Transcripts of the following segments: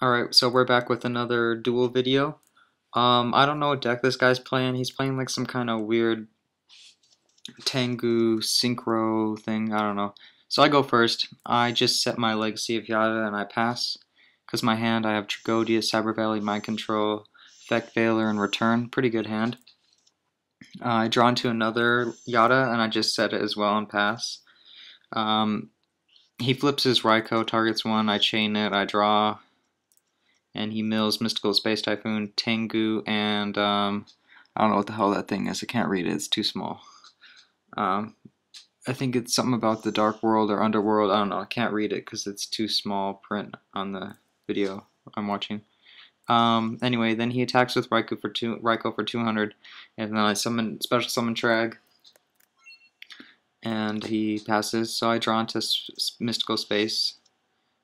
Alright, so we're back with another duel video. I don't know what deck this guy's playing. He's playing like some kind of weird Tengu Synchro thing. I don't know. So I go first. I just set my Legacy of Yada and I pass. Because my hand, I have Tragodia, Cyber Valley, Mind Control, Effect Veiler, and Return. Pretty good hand. I draw into another Yada and I just set it as well and pass. Um, he flips his Raikou, targets one, I chain it, I draw. And he mills Mystical Space Typhoon, Tengu, and I don't know what the hell that thing is. I can't read it. It's too small. Um, I think it's something about the Dark World or Underworld. I don't know. I can't read it because it's too small print on the video I'm watching. Anyway, then he attacks with Raikou for 200, and then I special summon Trag, and he passes. So I draw into Mystical Space.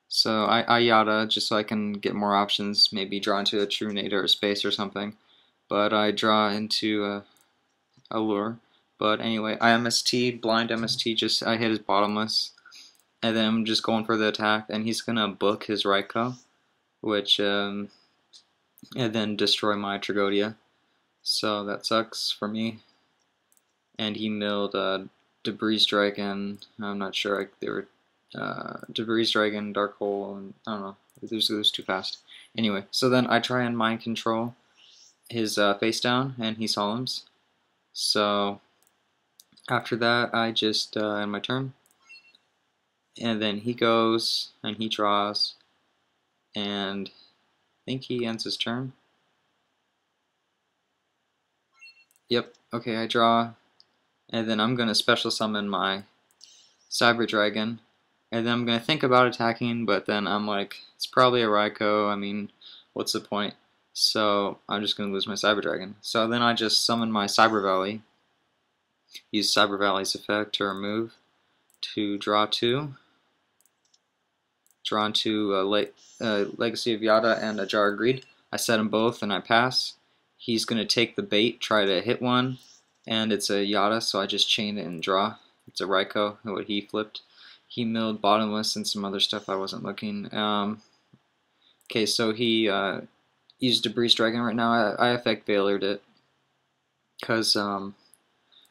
So I Yada just so I can get more options, maybe draw into a True Nade or a Space or something. But I draw into a Lure. But anyway, I MST, blind MST, just I hit his bottomless. And then I'm just going for the attack, and he's gonna book his Raikou, which, and then destroy my Tragodia. So that sucks for me. And he milled Debris Dragon. I'm not sure, they were Debris Dragon, Dark Hole, and I don't know. It was too fast. Anyway, so then I try and mind control his face down, and he solemns. So after that, I just end my turn, and then he goes and he draws, and I think he ends his turn. Yep. Okay, I draw, and then I'm gonna special summon my Cyber Dragon. And then I'm going to think about attacking, but then I'm like, it's probably a Raikou, I mean, what's the point? So I'm just going to lose my Cyber Dragon. So then I just summon my Cyber Valley, use Cyber Valley's effect to remove, to draw 2, draw into Legacy of Yada and a Jar of Greed. I set them both and I pass. He's going to take the bait, try to hit one, and it's a Yada, so I just chain it and draw. It's a Raikou, what he flipped. He milled bottomless and some other stuff I wasn't looking. Okay, so he used Debris Dragon right now. I Effect Veilered it. Because, I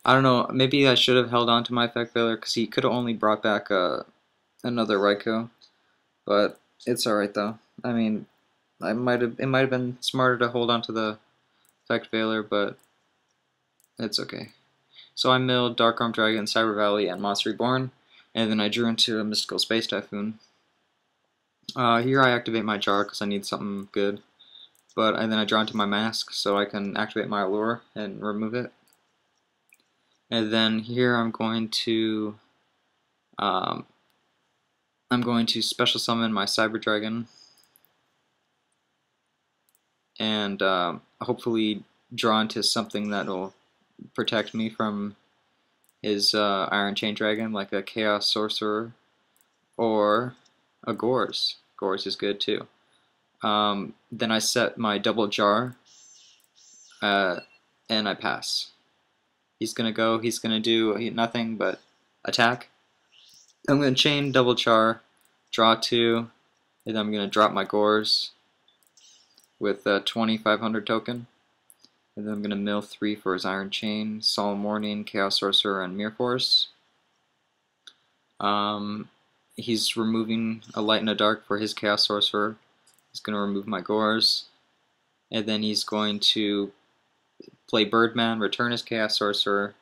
don't know, maybe I should have held on to my Effect Veiler because he could have only brought back another Raikou. But it's alright though. I mean, it might have been smarter to hold on to the Effect Veiler, but it's okay. So I milled Dark Arm Dragon, Cyber Valley, and Monster Reborn. And then I drew into a Mystical Space Typhoon. Here I activate my Jar because I need something good. And then I draw into my Mask so I can activate my Allure and remove it. And then here I'm going to special summon my Cyber Dragon and hopefully draw into something that will protect me from his Iron Chain Dragon, like a Chaos Sorcerer or a Gorz. Gorz is good too. Then I set my double Jar and I pass. He's gonna do nothing but attack. I'm gonna chain double Jar, draw 2, and then I'm gonna drop my Gorz with a 2500 token. And then I'm going to mill 3 for his Iron Chain, Solemn Warning, Chaos Sorcerer, and Mirror Force. He's removing a Light and a Dark for his Chaos Sorcerer. He's going to remove my Gorz. And then he's going to play Birdman, return his Chaos Sorcerer.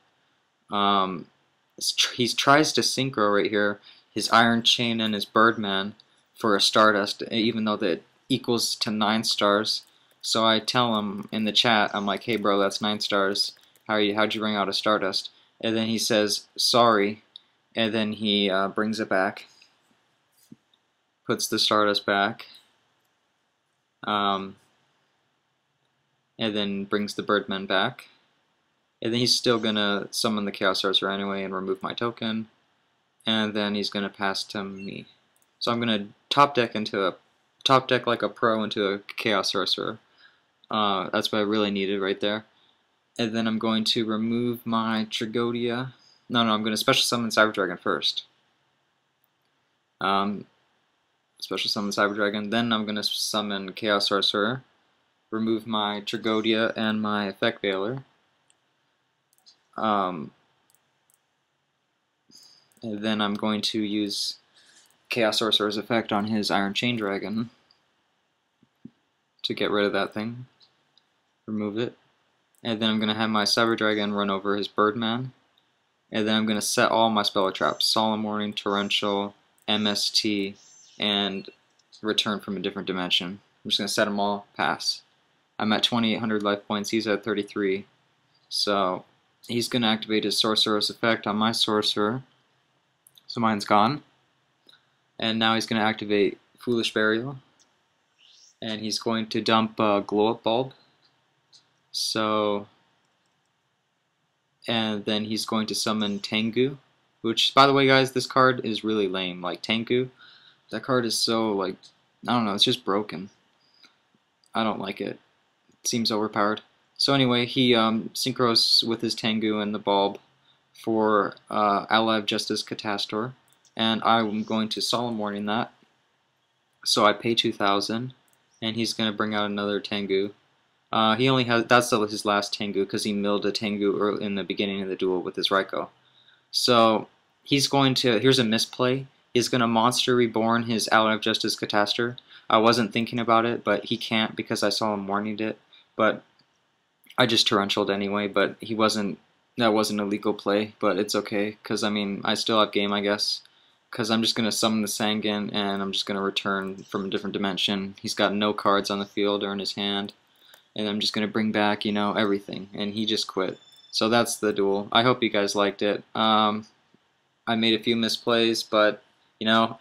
He tries to Synchro right here, his Iron Chain and his Birdman for a Stardust, even though that equals to 9 stars. So I tell him in the chat, I'm like, hey bro, that's 9 stars. How'd you bring out a Stardust? And then he says, sorry. And then he brings it back. Puts the Stardust back. And then brings the Birdman back. And then he's still gonna summon the Chaos Sorcerer anyway and remove my token. And then he's gonna pass to me. So I'm gonna top deck like a pro into a Chaos Sorcerer. That's what I really needed right there. And then I'm going to remove my Tragodia. No, I'm going to special summon Cyber Dragon first. special summon Cyber Dragon. Then I'm gonna summon Chaos Sorcerer, remove my Tragodia and my Effect Veiler. And then I'm going to use Chaos Sorcerer's effect on his Iron Chain Dragon to get rid of that thing. Remove it. And then I'm going to have my Cyber Dragon run over his Birdman. And then I'm going to set all my spell traps, Solemn Warning, Torrential, MST, and Return from a Different Dimension. I'm just going to set them all, pass. I'm at 2,800 life points, he's at 33. So he's going to activate his Sorcerer's effect on my Sorcerer. So mine's gone. And now he's going to activate Foolish Burial. And he's going to dump Glow Up Bulb. So, and then he's going to summon Tengu, which, by the way, guys, this card is really lame. Like, Tengu, that card is so, like, I don't know, it's just broken. I don't like it. It seems overpowered. So anyway, he synchros with his Tengu and the bulb for Ally of Justice Catastor, and I'm going to Solemn Warning that. So I pay 2,000, and he's going to bring out another Tengu. He only has, that's his last Tengu because he milled a Tengu early in the beginning of the duel with his Raikou. So he's going to, here's a misplay, he's going to Monster Reborn his Ally of Justice Catastor. I wasn't thinking about it, but he can't because I saw him warning it. But I just torrentialed anyway, but he wasn't, that wasn't a legal play, but it's okay, because I mean, I still have game, I guess. Because I'm just going to summon the Sangan, and I'm just going to return from a different dimension. He's got no cards on the field or in his hand. And I'm just going to bring back, you know, everything. And he just quit. So that's the duel. I hope you guys liked it. I made a few misplays, but, you know,